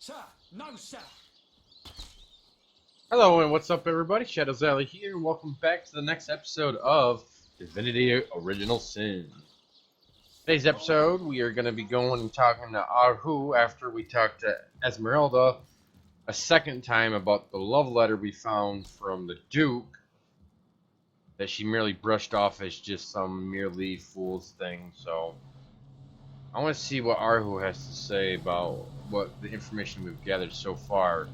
Sir, no, sir. Hello and what's up everybody, Shadows Alley here, and welcome back to the next episode of Divinity Original Sin. Today's episode, we are going to be going and talking to Arhu after we talked to Esmeralda a second time about the love letter we found from the Duke that she merely brushed off as just some merely fool's thing. So I want to see what Arhu has to say about what the information we've gathered so far.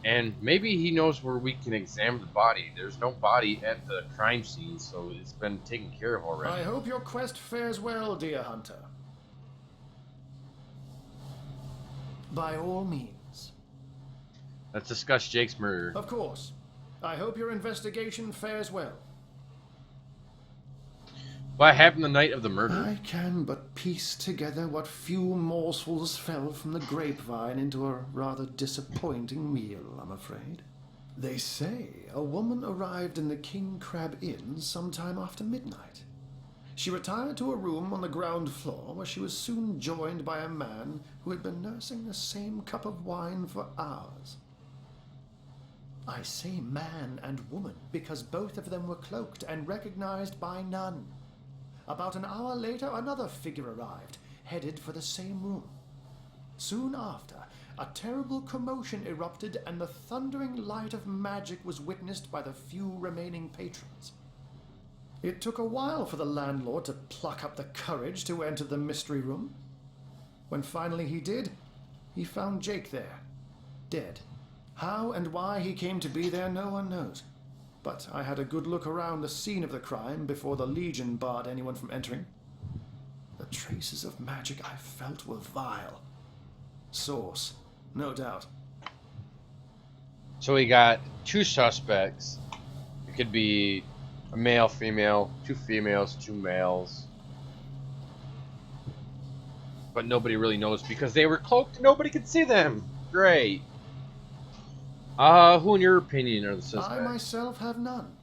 And maybe he knows where we can examine the body. There's no body at the crime scene, so it's been taken care of already. I hope your quest fares well, dear hunter. By all means. Let's discuss Jake's murder. Of course. I hope your investigation fares well. What happened the night of the murder? I can but piece together what few morsels fell from the grapevine into a rather disappointing meal, I'm afraid. They say a woman arrived in the King Crab Inn sometime after midnight. She retired to a room on the ground floor where she was soon joined by a man who had been nursing the same cup of wine for hours. I say man and woman because both of them were cloaked and recognized by none. About an hour later, another figure arrived, headed for the same room. Soon after, a terrible commotion erupted and the thundering light of magic was witnessed by the few remaining patrons. It took a while for the landlord to pluck up the courage to enter the mystery room. When finally he did, he found Jake there, dead. How and why he came to be there, no one knows. But I had a good look around the scene of the crime before the Legion barred anyone from entering. The traces of magic I felt were vile. Source, no doubt. So we got two suspects. It could be a male, female, two females, two males. But nobody really knows because they were cloaked and nobody could see them. Great. Who in your opinion are the suspects? I myself have none.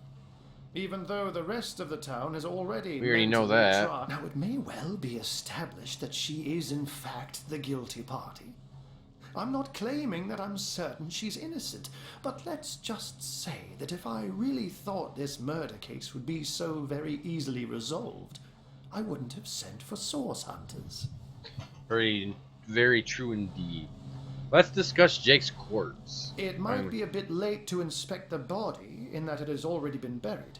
Even though the rest of the town has already... We already know that. Now, it may well be established that she is in fact the guilty party. I'm not claiming that I'm certain she's innocent, but let's just say that if I really thought this murder case would be so very easily resolved, I wouldn't have sent for source hunters. Very, very true indeed. Let's discuss Jake's corpse. It might be a bit late to inspect the body, in that it has already been buried.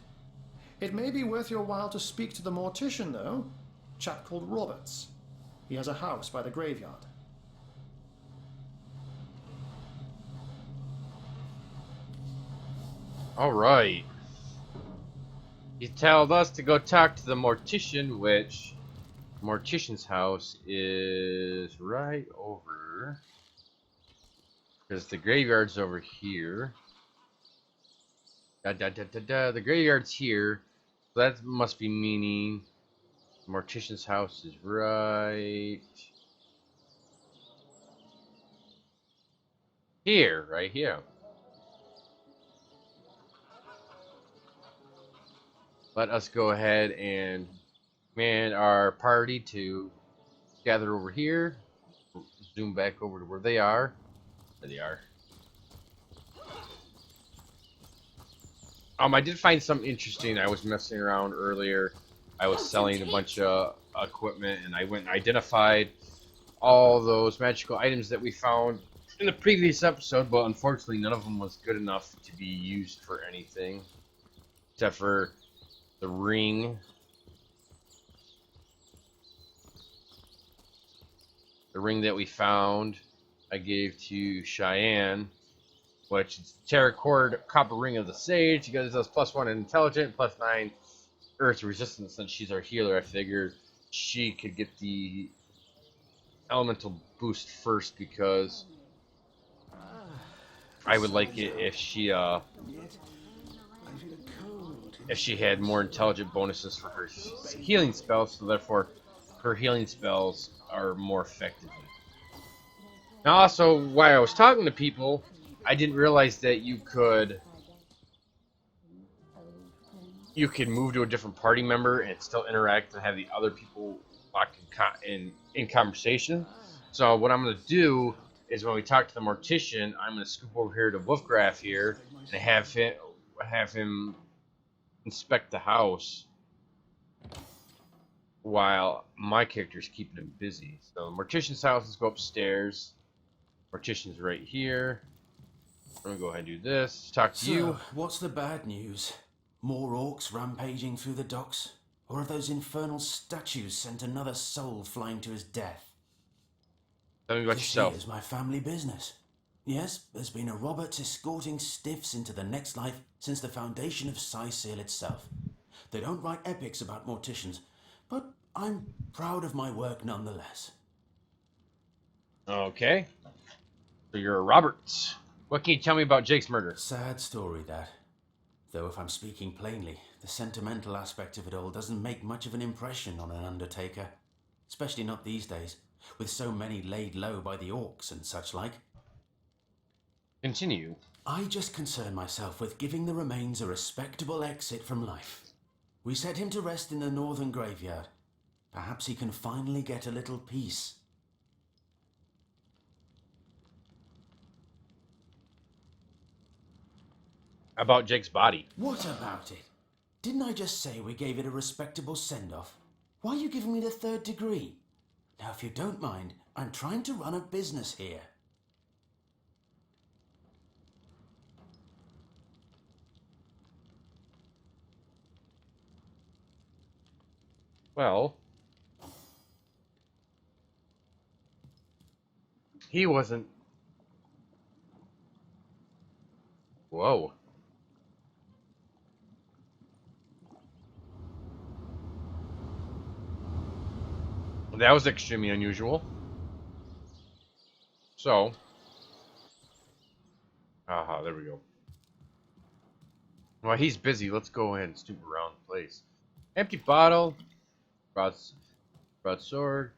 It may be worth your while to speak to the mortician, though. A chap called Roberts. He has a house by the graveyard. Alright. He told us to go talk to the mortician, which... the mortician's house is right over... because the graveyard's over here. The graveyard's here. So that must be meaning the mortician's house is right here, right here. Let us go ahead and command our party to gather over here. Zoom back over to where they are. There they are. I did find something interesting. I was messing around earlier. I was selling a bunch of equipment, and I went and identified all those magical items that we found in the previous episode, but unfortunately none of them was good enough to be used for anything. Except for the ring. The ring that we found, I gave to Cheyenne, which is Terracord Copper Ring of the Sage. You guys does +1 intelligent, +9 Earth resistance. Since she's our healer, I figured she could get the elemental boost first because I would like it if she had more intelligent bonuses for her healing spells, so therefore her healing spells are more effective. Now also, while I was talking to people, I didn't realize that you could move to a different party member and still interact and have the other people locked in conversation. So what I'm going to do is when we talk to the mortician, I'm going to scoop over here to Wolfgraf here and have him inspect the house while my character's keeping him busy. So mortician's house, let's go upstairs. Mortician's right here. I'm gonna go ahead and do this. Talk to you. What's the bad news? More orcs rampaging through the docks? Or have those infernal statues sent another soul flying to his death? Tell me about This yourself. is my family business. Yes, there's been a Roberts escorting stiffs into the next life since the foundation of Seal itself. They don't write epics about morticians, but I'm proud of my work nonetheless. Okay. So you're a Roberts. What can you tell me about Jake's murder? Sad story, that. Though if I'm speaking plainly, the sentimental aspect of it all doesn't make much of an impression on an undertaker. Especially not these days, with so many laid low by the orcs and such like. Continue. I just concern myself with giving the remains a respectable exit from life. We set him to rest in the northern graveyard. Perhaps he can finally get a little peace. About Jake's body. What about it? Didn't I just say we gave it a respectable send-off? Why are you giving me the 3rd degree? Now, if you don't mind, I'm trying to run a business here. Well, he wasn't. Whoa. That was extremely unusual. So, there we go. Well, he's busy. Let's go ahead and snoop around the place. Empty bottle, broadsword,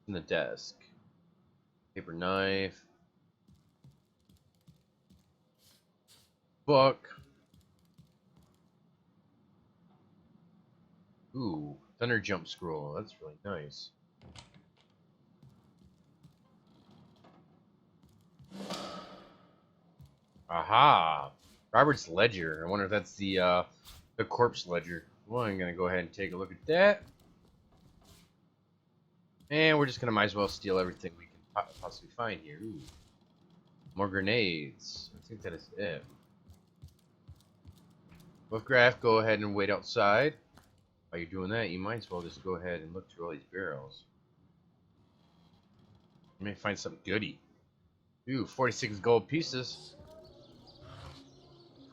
in the desk, paper knife, book. Ooh, thunder jump scroll. That's really nice. Aha! Robert's ledger. I wonder if that's the corpse ledger. Well, I'm gonna go ahead and take a look at that. And we're just gonna might as well steal everything we can possibly find here. Ooh. More grenades. I think that is it. Wolfgraf, go ahead and wait outside. While you're doing that, you might as well just go ahead and look through all these barrels. You may find something goody. Ooh, 46 gold pieces.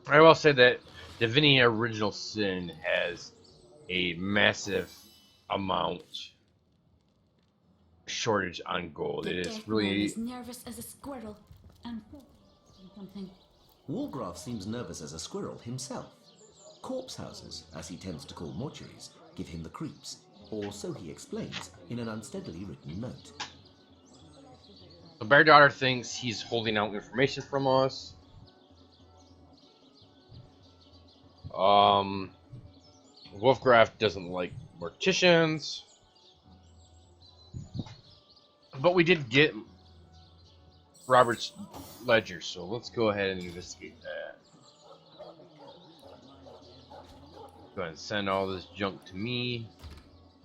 I will say that Divinity Original Sin has a massive amount shortage on gold. The It is dead really man is nervous as a squirrel and something. Wargraf seems nervous as a squirrel himself. Corpse houses, as he tends to call mortuaries, give him the creeps, or so he explains in an unsteadily written note. the Bear Daughter thinks he's holding out information from us. Wolfgraf doesn't like morticians. But we did get Robert's ledger, so let's go ahead and investigate that. Go ahead and send all this junk to me.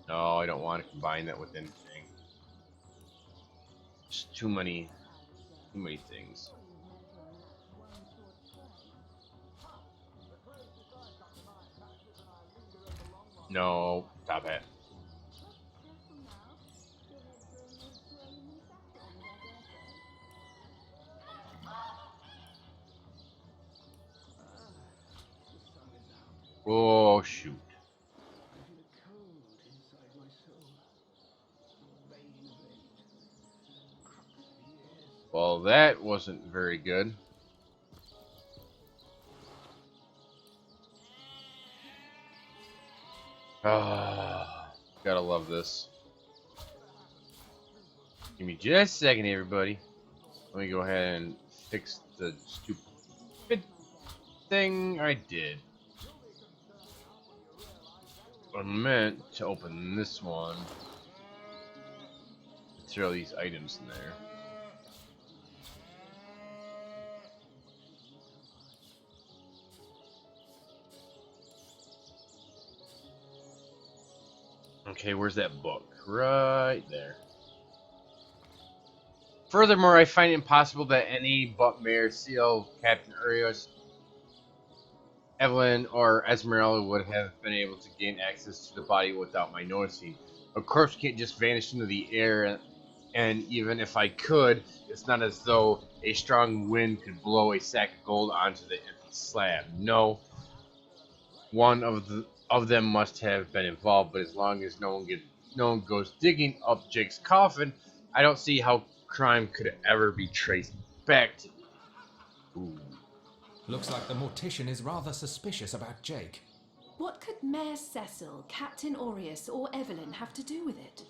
No, I don't want to combine that with anything. Just too many things. No, top hat. Oh, shoot. Well, that wasn't very good. Ah, gotta love this. Give me just a second, everybody. Let me go ahead and fix the stupid thing I did. I meant to open this one. Throw these items in there. Okay, where's that book? Right there. Furthermore, I find it impossible that any but Mayor Seal, Captain Urios, Evelyn, or Esmeralda would have been able to gain access to the body without my noticing. A corpse can't just vanish into the air, and even if I could, it's not as though a strong wind could blow a sack of gold onto the empty slab. No, one of them must have been involved, but as long as no one goes digging up Jake's coffin, I don't see how crime could ever be traced back to me. Ooh. Looks like the mortician is rather suspicious about Jake. What could Mayor Cecil, Captain Aureus, or Evelyn have to do with it?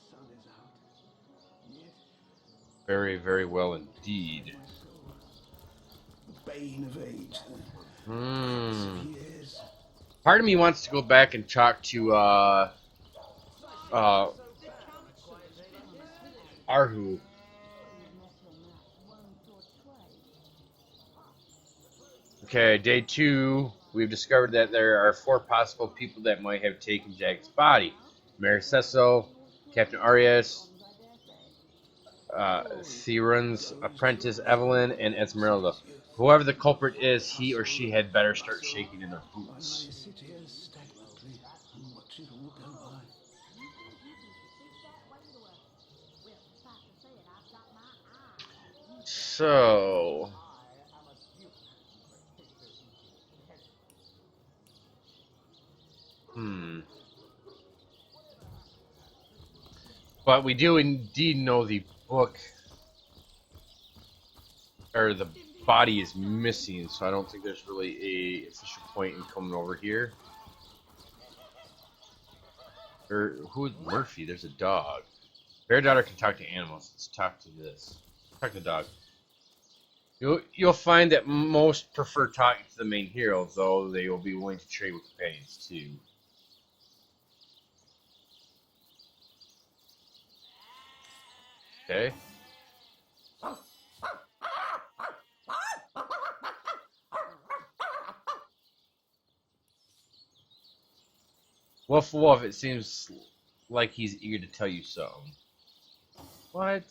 Very, very well indeed. The bane of age. Years. Part of me wants to go back and talk to Arhu. Okay, day 2. We've discovered that there are 4 possible people that might have taken Jack's body: Mayor Cecil, Captain Arias, Theron's apprentice Evelyn, and Esmeralda. Whoever the culprit is, he or she had better start shaking in their boots. So, but we do indeed know the book, or the body is missing, so I don't think there's really a official point in coming over here. Or who's Murphy? There's a dog. Bear daughter can talk to animals. Let's talk to this. Talk to the dog. You'll find that most prefer talking to the main hero, though they will be willing to trade with companions too. Okay. Woof woof, it seems like he's eager to tell you so. What?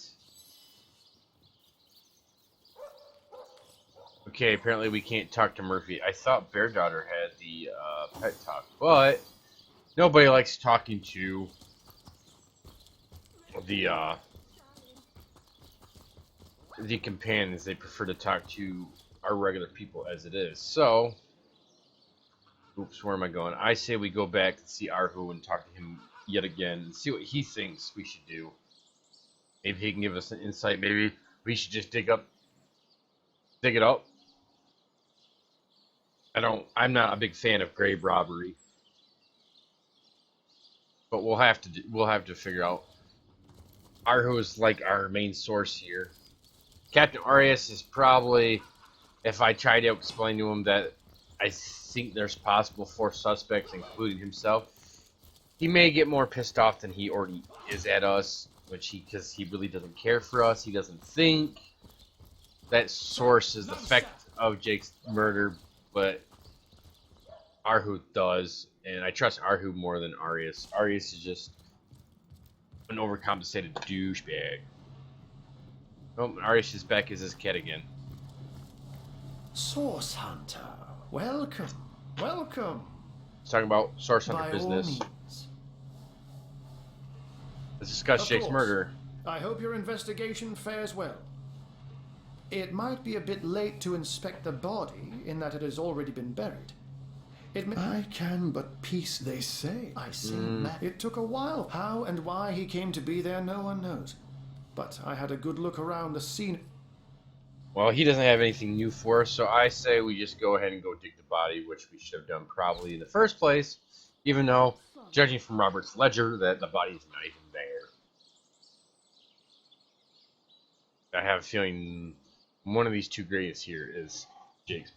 Okay, apparently we can't talk to Murphy. I thought Bear Daughter had the pet talk, but nobody likes talking to the companions. They prefer to talk to our regular people as it is. So, oops, where am I going? I say we go back and see Arhu and talk to him yet again and see what he thinks we should do. Maybe he can give us an insight. Maybe we should just dig it up. I'm not a big fan of grave robbery, but we'll have to figure out. Arhu is like our main source here. Captain Arias is probably, if I try to explain to him that I think there's possible 4 suspects, including himself, he may get more pissed off than he already is at us, because he really doesn't care for us. He doesn't think that source is the effect of Jake's murder, but Arhu does, and I trust Arhu more than Arias. Arias is just an overcompensated douchebag. Oh, Arias is back as his cat again. Source Hunter, welcome, welcome. Let's talk about Source By Hunter all business. means. Let's discuss Of Jake's course. murder. I hope your investigation fares well. It might be a bit late to inspect the body, in that it has already been buried. I can but piece, they say. I see. It took a while. How and why he came to be there, no one knows. But I had a good look around the scene. Well, he doesn't have anything new for us, so I say we just go ahead and go dig the body, which we should have done probably in the first place, even though, judging from Robert's ledger, that the body's not even there. I have a feeling one of these 2 graves here is Jake's.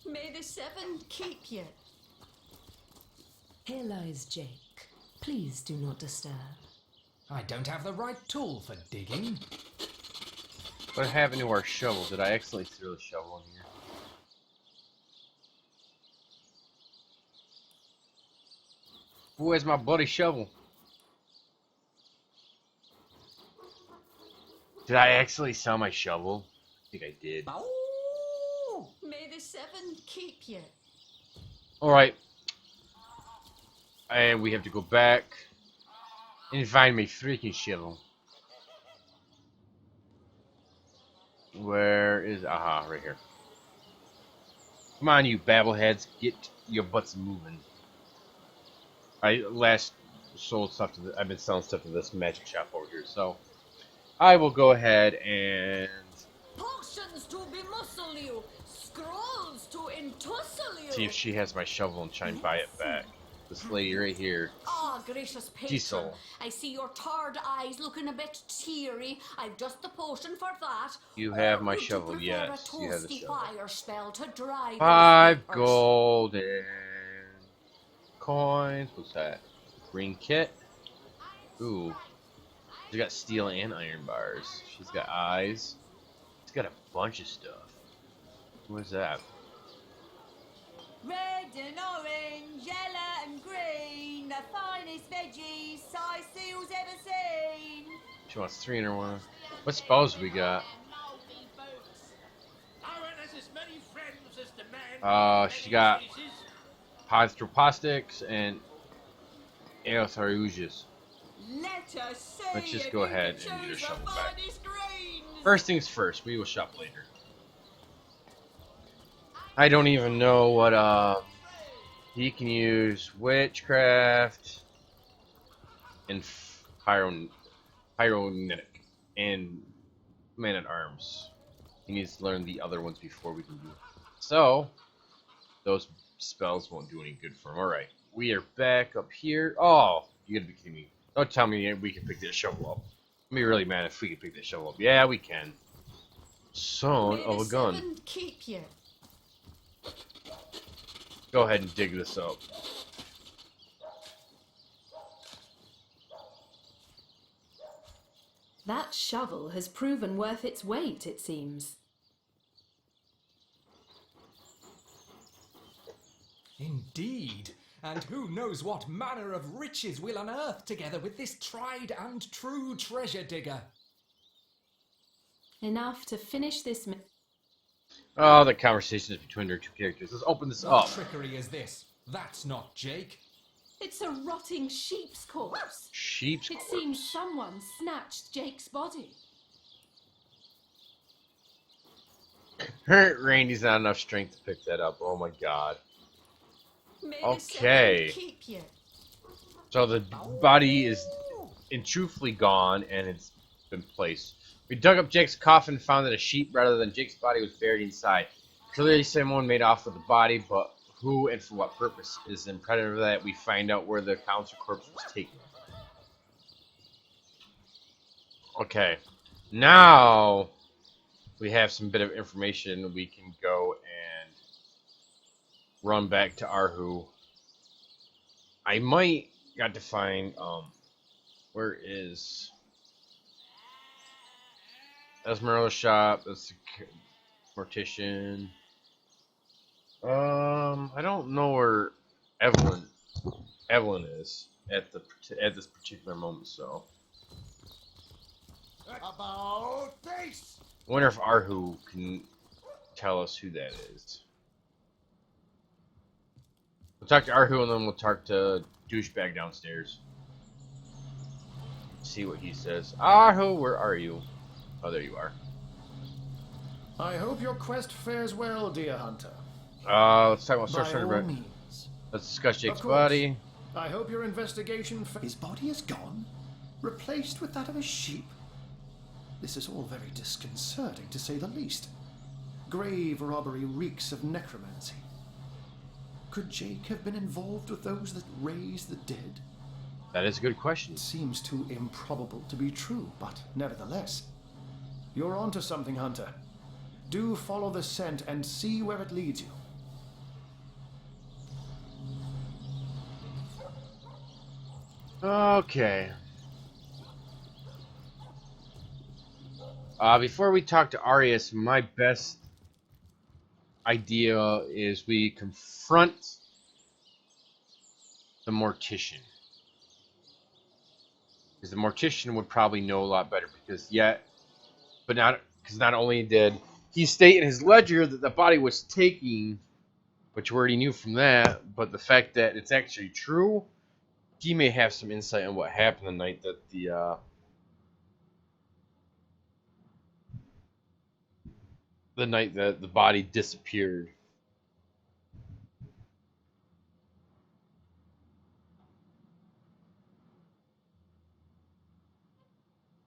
May the seven keep you. Here lies Jake. Please do not disturb. I don't have the right tool for digging. What happened to our shovel? Did I accidentally throw the shovel in here? Where's my bloody shovel? Did I actually sell my shovel? I think I did. May the seven keep you. Alright. And we have to go back and find my freaking shovel. Where is... Aha, right here. Come on, you babbleheads. Get your butts moving. I last sold stuff to the... I've been selling stuff to this magic shop over here, so... I will go ahead and... Potions to bemuscle you. Scrolls to entussle you. see if she has my shovel and try and buy it back. This lady right here. Ah, gracious patron. Diesel. I see your tired eyes looking a bit teary. I've just the potion for that. You have Or my would you shovel, prefer yes. A You have the toasty shovel. fire spell to dry 5 those vapors? golden coins. What's that? Green kit. Ooh. She's got steel and iron bars. She's got eyes. She's got a bunch of stuff. What is that? Red and orange, yellow and green, the finest veggies size seals ever seen. She wants 3 in her one. What spells we got? She got Hydropostics and Aetheriuges. Let us see. Let's just if go you ahead can and get her choose shovel the back. finest greens. First things first, we will shop later. I don't even know what he can use witchcraft and pyronitic and man at arms. He needs to learn the other ones before we can do it. So those spells won't do any good for him. Alright. We are back up here. Oh, you gotta be kidding me. Don't tell me we can pick this shovel up. I'd be really mad if we can pick this shovel up. Yeah, we can. Son May of the a gun. seven keep you. Go ahead and dig this up. That shovel has proven worth its weight, it seems. Indeed. And who knows what manner of riches we'll unearth together with this tried and true treasure digger. Enough to finish this. Oh, the conversations between our two characters. Let's open this What up. trickery is this? That's not Jake. It's a rotting sheep's corpse. Sheep's It corpse. seems someone snatched Jake's body. Randy's not enough strength to pick that up. Oh my god. May the Okay. seven keep you. So the body is truthfully gone and it's been placed. We dug up Jake's coffin and found that a sheep rather than Jake's body was buried inside. Clearly someone made off with the body, but who and for what purpose is imperative that we find out where the council corpse was taken. Okay. Now we have some bit of information. We can go and run back to Arhu. I might got to find where is Esmeralda shop, that's the mortician. I don't know where Evelyn is at this particular moment, so About face. I wonder if Arhu can tell us who that is. We'll talk to Arhu and then we'll talk to douchebag downstairs. See what he says. Arhu, where are you? Oh, there you are. I hope your quest fares well, dear hunter. Let's talk about By Sorcerer. all means. Let's discuss Jake's Of course. body. I hope your investigation. His body is gone, replaced with that of a sheep. This is all very disconcerting, to say the least. Grave robbery reeks of necromancy. Could Jake have been involved with those that raise the dead? That is a good question. It seems too improbable to be true, but nevertheless, you're onto something, Hunter. Do follow the scent and see where it leads you. Okay. Before we talk to Arius, my best idea is we confront the Mortician. Because the Mortician would probably know a lot better. Because not only did he state in his ledger that the body was taken, which we already knew from that, but the fact that it's actually true, he may have some insight on what happened the night that the body disappeared.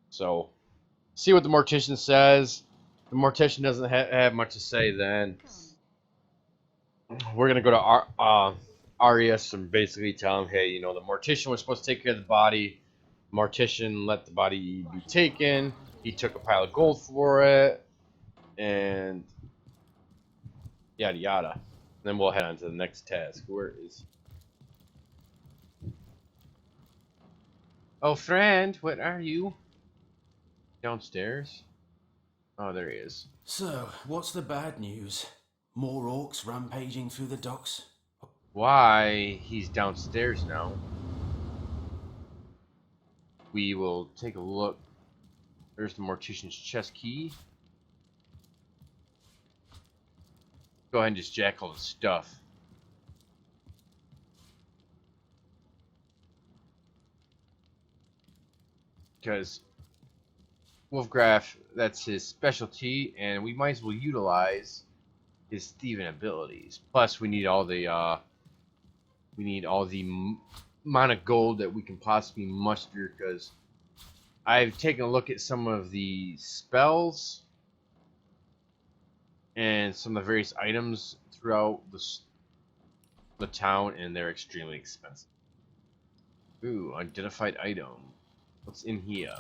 So, see what the Mortician says. If the Mortician doesn't have much to say, then we're gonna go to Arius and basically tell him, hey, the Mortician was supposed to take care of the body. Mortician let the body be taken. He took a pile of gold for it, and yada yada. And then we'll head on to the next task. Where is? Oh, friend, what are you? Downstairs? Oh, there he is. So, what's the bad news? More orcs rampaging through the docks? Why he's downstairs now? We will take a look. There's the Mortician's chest key. Go ahead and just jack all the stuff. Because Wolfgraf, that's his specialty, and we might as well utilize his thieving abilities. Plus, we need all the amount of gold that we can possibly muster. Because I've taken a look at some of the spells and some of the various items throughout the town, and they're extremely expensive. Ooh, identified item. What's in here?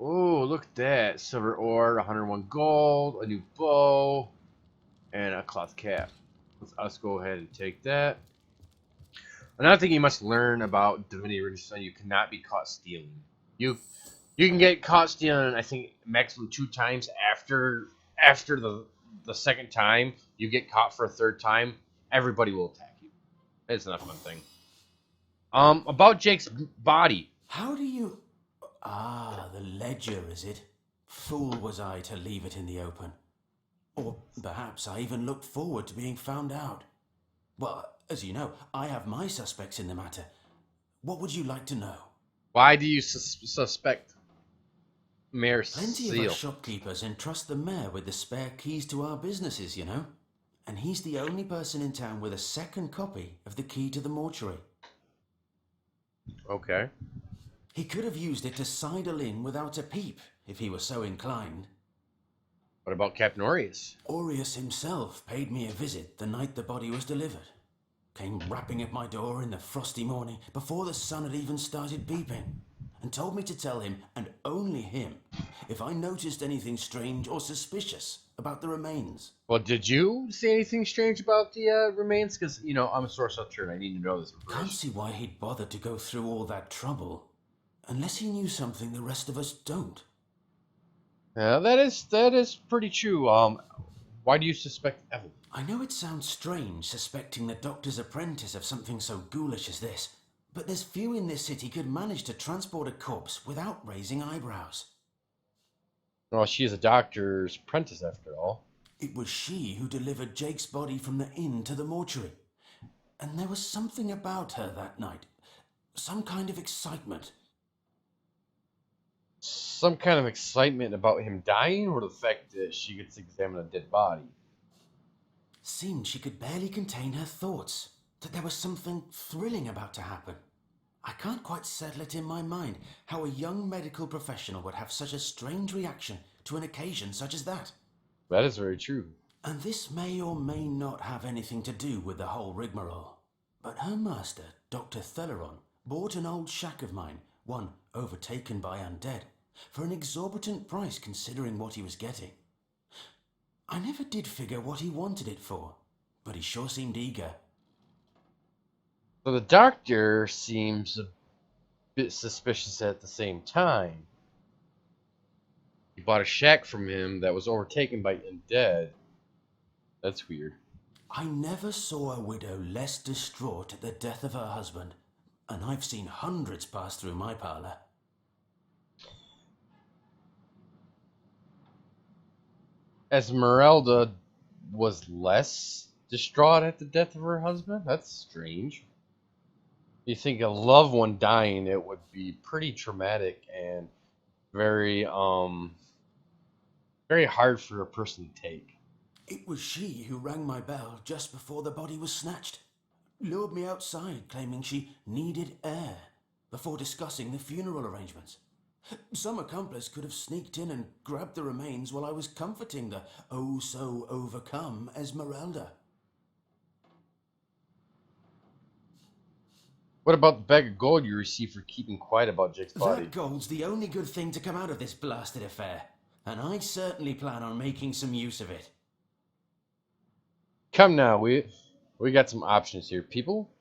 Oh, look at that. Silver ore, 101 gold, a new bow, and a cloth cap. Let's go ahead and take that. Another thing you must learn about Divinity Original Sin, you cannot be caught stealing. You can get caught stealing, I think, maximum 2 times. After the second time, you get caught for a third time, everybody will attack you. It's not a fun thing. About Jake's body. How do you... Ah, the ledger, is it? Fool was I to leave it in the open. Or perhaps I even looked forward to being found out. Well, as you know, I have my suspects in the matter. What would you like to know? Why do you suspect Mayor Plenty Seal? of us shopkeepers entrust the mayor with the spare keys to our businesses, you know. And he's the only person in town with a second copy of the key to the mortuary. Okay. He could have used it to sidle in without a peep, if he were so inclined. What about Captain Aureus? Aureus himself paid me a visit the night the body was delivered. Came rapping at my door in the frosty morning before the sun had even started peeping, and told me to tell him, and only him, if I noticed anything strange or suspicious about the remains. Well, did you see anything strange about the remains? Because, I'm a source author and I need to know this information. Can't see why he'd bother to go through all that trouble, unless he knew something the rest of us don't. Yeah, that is pretty true. Why do you suspect Evelyn? I know it sounds strange suspecting the doctor's apprentice of something so ghoulish as this, but there's few in this city could manage to transport a corpse without raising eyebrows. Well, she is a doctor's apprentice after all. It was she who delivered Jake's body from the inn to the mortuary, and there was something about her that night, some kind of excitement. Some kind of excitement about him dying, or the fact that she gets to examine a dead body? Seemed she could barely contain her thoughts, that there was something thrilling about to happen. I can't quite settle it in my mind how a young medical professional would have such a strange reaction to an occasion such as that. That is very true. And this may or may not have anything to do with the whole rigmarole. But her master, Dr. Theleron, bought an old shack of mine, one overtaken by undead, for an exorbitant price considering what he was getting. I never did figure what he wanted it for, but he sure seemed eager. So the doctor seems a bit suspicious at the same time. He bought a shack from him that was overtaken by undead. That's weird. I never saw a widow less distraught at the death of her husband, and I've seen hundreds pass through my parlour. Esmeralda was less distraught at the death of her husband? That's strange. You think a loved one dying, it would be pretty traumatic and very very hard for a person to take. It was she who rang my bell just before the body was snatched, lured me outside claiming she needed air before discussing the funeral arrangements. Some accomplice could have sneaked in and grabbed the remains while I was comforting the oh-so-overcome Esmeralda. What about the bag of gold you received for keeping quiet about Jake's body? That gold's the only good thing to come out of this blasted affair, and I certainly plan on making some use of it. Come now, we got some options here, people.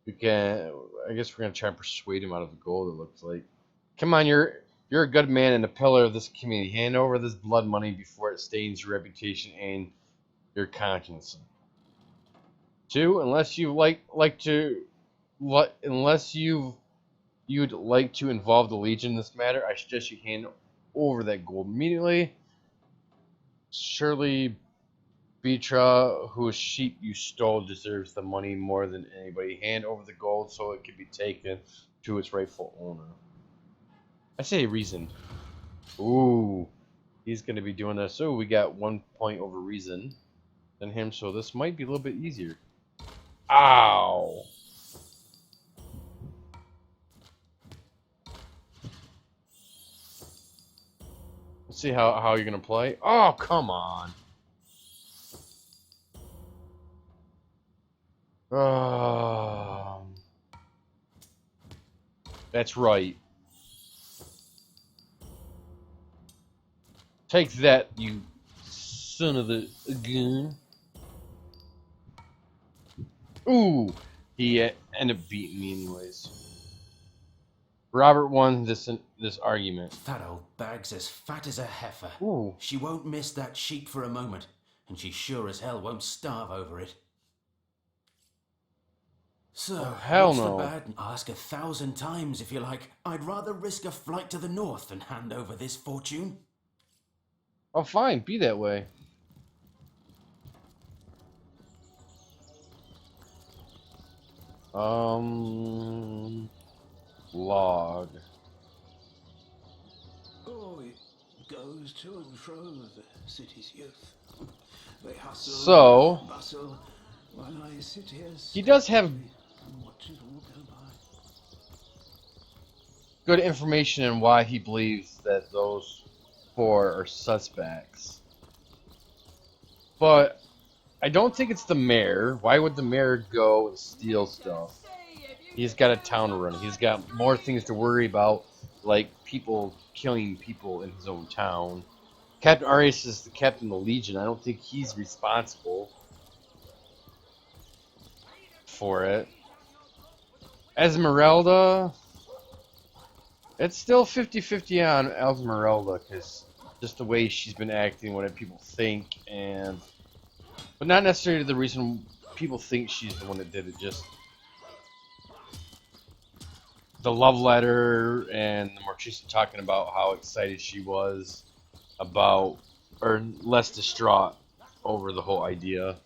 I guess we're gonna try and persuade him out of the gold. It looks like. Come on, you're a good man and a pillar of this community. Hand over this blood money before it stains your reputation and your conscience. 2, unless you'd like to involve the Legion in this matter, I suggest you hand over that gold immediately. Surely Beatra, whose sheep you stole, deserves the money more than anybody. Hand over the gold so it can be taken to its rightful owner. I say reason. Ooh, he's going to be doing this. So we got 1 point over reason than him, so this might be a little bit easier. Ow! Let's see how you're going to play. Oh, come on. That's right. Take that, you son of a gun. Ooh, he ended up beating me anyways. Robert won this argument. That old bag's as fat as a heifer. Ooh. She won't miss that sheep for a moment, and she sure as hell won't starve over it. So, hell what's no. the bad? Ask 1,000 times if you like. I'd rather risk a flight to the north than hand over this fortune. Oh, fine, be that way. Log. Oh, it goes to and fro the city's youth. They hustle, So, bustle, while I sit here he does have and watch it all go by. good information on why he believes that those 4 are suspects. But I don't think it's the mayor. Why would the mayor go and steal stuff? He's got a town to run. He's got more things to worry about, like people killing people in his own town. Captain Arias is the captain of the Legion. I don't think he's responsible for it. Esmeralda, it's still 50-50 on Esmeralda, because just the way she's been acting, what people think, but not necessarily the reason people think she's the one that did it, just the love letter and the Morticia talking about how excited she was about, or less distraught over the whole idea.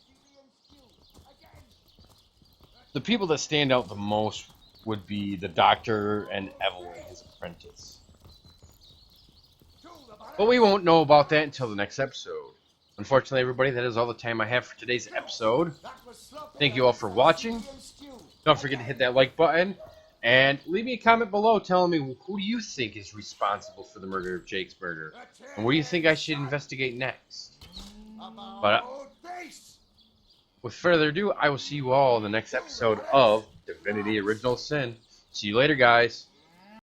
The people that stand out the most would be the doctor and Evelyn, his apprentice. But we won't know about that until the next episode. Unfortunately, everybody, that is all the time I have for today's episode. Thank you all for watching. Don't forget to hit that like button. And leave me a comment below telling me who do you think is responsible for the murder of Jake's murder. And what do you think I should investigate next? But with further ado, I will see you all in the next episode of Divinity Original Sin. See you later, guys.